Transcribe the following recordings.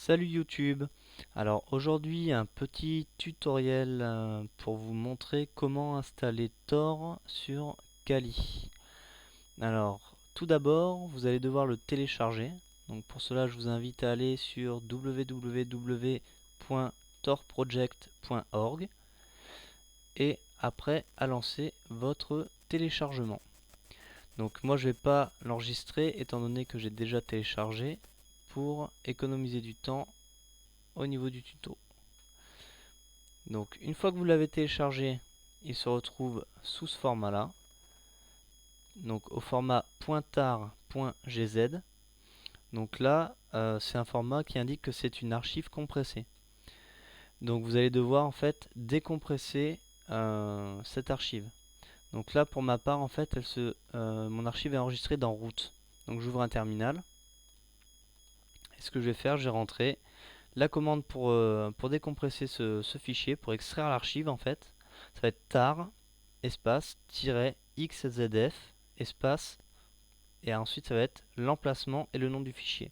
Salut YouTube. Alors aujourd'hui un petit tutoriel pour vous montrer comment installer Tor sur Kali. Alors tout d'abord vous allez devoir le télécharger. Donc pour cela je vous invite à aller sur www.torproject.org et après à lancer votre téléchargement. Donc moi je vais pas l'enregistrer étant donné que j'ai déjà téléchargé pour économiser du temps au niveau du tuto. Donc une fois que vous l'avez téléchargé, il se retrouve sous ce format là, donc au format .tar.gz. Donc là c'est un format qui indique que c'est une archive compressée. Donc vous allez devoir en fait décompresser cette archive. Donc là pour ma part en fait mon archive est enregistrée dans root. Donc j'ouvre un terminal et ce que je vais faire, je vais rentrer la commande pour décompresser ce fichier, pour extraire l'archive en fait, ça va être tar espace xzf espace et ensuite ça va être l'emplacement et le nom du fichier.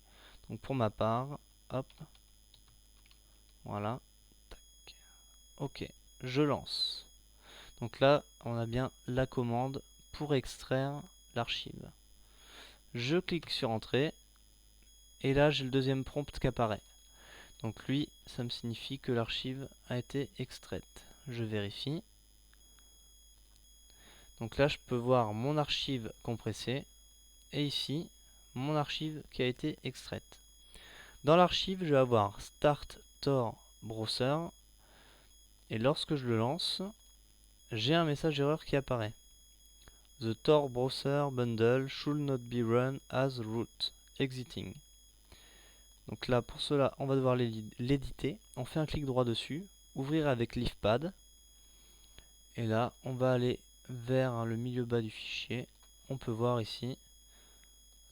Donc pour ma part, hop, voilà, tac, ok, je lance. Donc là on a bien la commande pour extraire l'archive. Je clique sur entrée et là j'ai le deuxième prompt qui apparaît. Donc lui, ça me signifie que l'archive a été extraite. Je vérifie. Donc là, je peux voir mon archive compressée et ici, mon archive qui a été extraite. Dans l'archive, je vais avoir Start Tor Browser et lorsque je le lance, j'ai un message erreur qui apparaît. The Tor Browser bundle should not be run as root. Exiting. Donc là, pour cela, on va devoir l'éditer. On fait un clic droit dessus, ouvrir avec l'ifpad. Et là, on va aller vers le milieu bas du fichier. On peut voir ici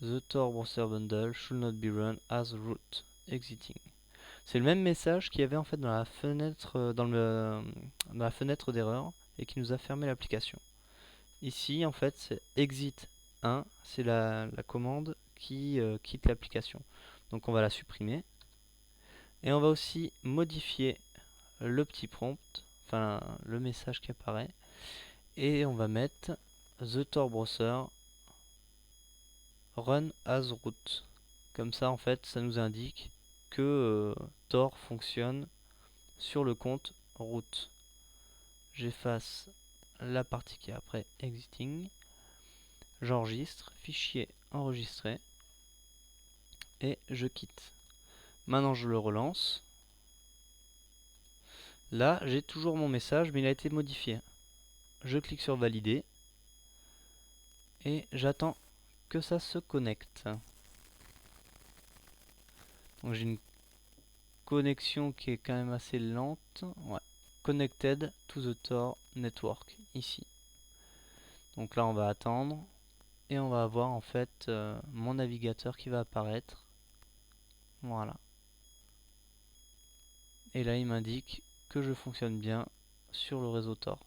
The Tor Browser Bundle should not be run as root. Exiting. C'est le même message qu'il y avait en fait dans la fenêtre dans la fenêtre d'erreur et qui nous a fermé l'application. Ici, en fait, c'est exit 1, c'est la commande qui quitte l'application. Donc on va la supprimer. Et on va aussi modifier le petit prompt, enfin le message qui apparaît. Et on va mettre The Tor Browser Run as root. Comme ça, en fait, ça nous indique que Tor fonctionne sur le compte root. J'efface la partie qui est après exiting. J'enregistre, fichier enregistré. Et je quitte. Maintenant, je le relance. Là, j'ai toujours mon message, mais il a été modifié. Je clique sur valider. Et j'attends que ça se connecte. Donc j'ai une connexion qui est quand même assez lente. Ouais. Connected to the Tor network ici. Donc là on va attendre et on va avoir en fait mon navigateur qui va apparaître. Voilà. Et là il m'indique que je fonctionne bien sur le réseau Tor.